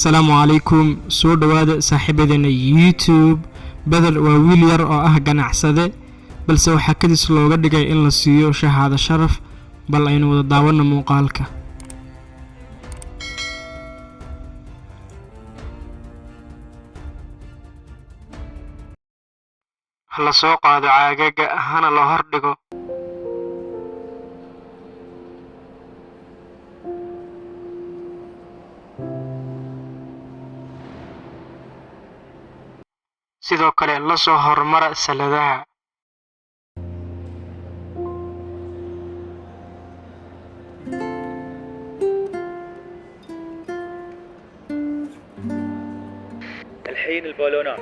السلام عليكم soo dhawaada saaxiibadeena YouTube badal waa wiil yar oo ah ganacsade balse waxa kadis looga dhigay in la siiyo shahaado sharaf bal aynu wada daawano muuqaalka hala soo qaado caagaga hana la hor dhigo sidoo kale la soo hormara saladaha الحين البالونات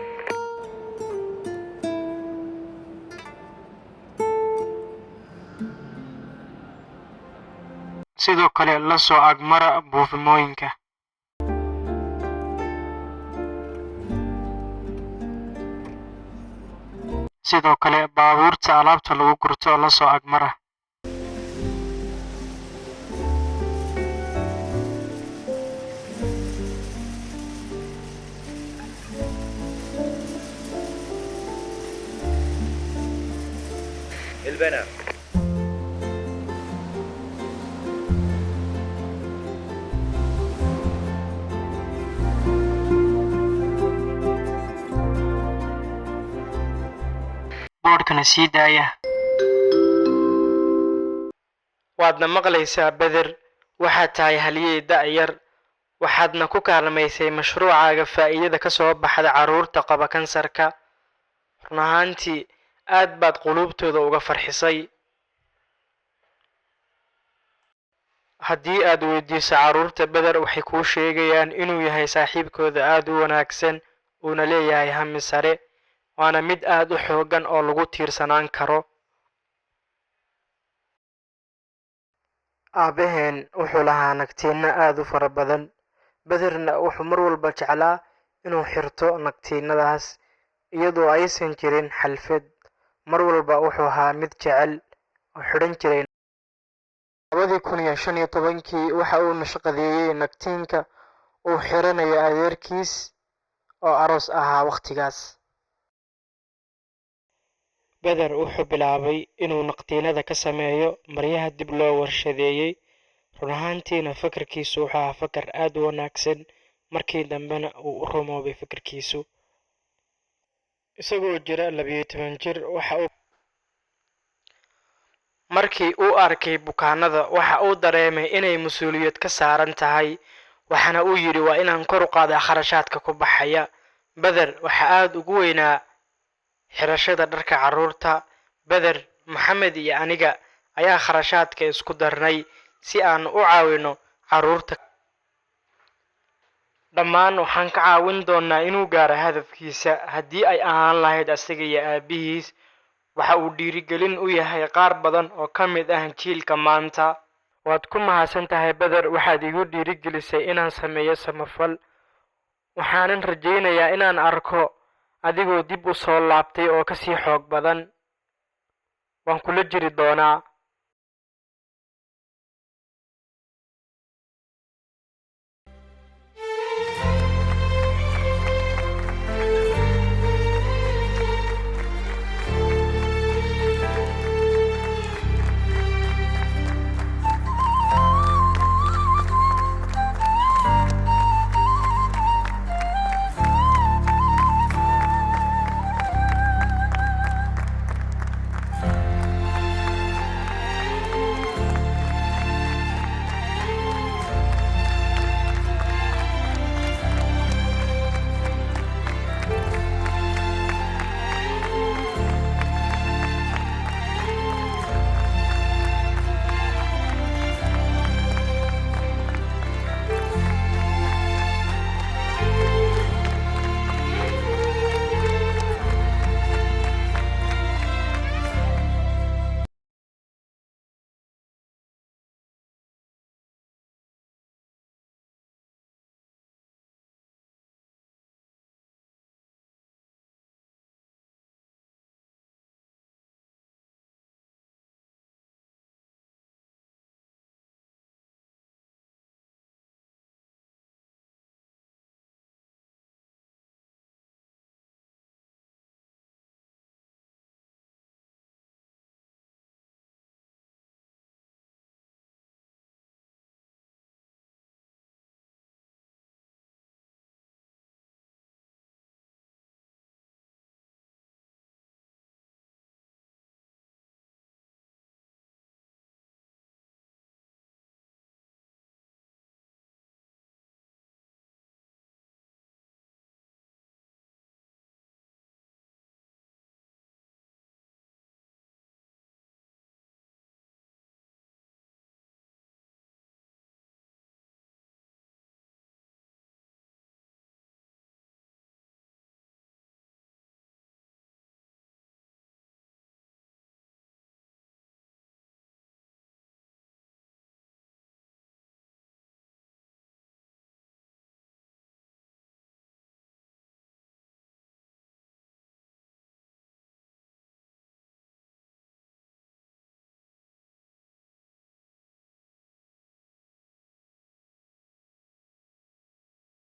sidoo kale la soo agmara buufimooyinka sidoo kale baabuurta alaabta lagu gurto la soo agmara البنات boodhkana sii daaya waadna maqlaysaa beder waxaad tahay haliyey da'yar waxaadna ku kaalmaysay mashruucaaga faa'iidada ka soo baxda carruurta qaba kansarka run ahaantii aad baad quluubtooda uga farxisay haddii aad weydiiso carruurta beder waxay kuu sheegayaan inuu yahay saaxiibkooda aad u wanaagsan uuna leeyahay hami sare waana mid aad u xooggan oo lagu tiirsanaan karo aabaheen wuxuu lahaa nagtiinno aad u fara badan bederna wuxuu mar walba jeclaa inuu xirto nagtiinadaas iyadoo aysan jirin xalfad mar walba wuxuu ahaa mid jecel oo xidhan jiray 2015 waxa uu nashqadeeyay nagtiinka uu xiranaya adeerkiis oo aroos ahaa waqtigaas beder wuxuu bilaabay inuu naqtiinada ka sameeyo maryaha dib loo warshadeeyay run ahaantiina fakarkiisu wuxuu ahaa fakar aad u wanaagsan markii dambena uu u rumoobay fakarkiisu isagoo jira 12 jir markii uu arkay bukaanada waxa uu dareemay inay mas'uuliyad ka saaran tahay waxana uu yiri waa inaan kor u qaado kharashaadka ku baxaya beder waxa aad ugu weynaa xirashada dharka carruurta beder maxamed iyo aniga ayaa kharashaadka isku darnay si aan u caawino carruurta dhammaan waxaan ka caawin doonaa inuu gaaro hadafkiisa haddii ay ahaan lahayd asaga iyo aabihiis waxa uu dhiirigelin u yahay qaar badan oo ka mid ah jiilka maanta waad ku mahadsan tahay beder waxaad igu dhiirigelisay inaan sameeyo samafal waxaanan rajaynayaa inaan arko adigoo dib u soo laabtay oo ka sii xoog badan waan kula jiri doonaa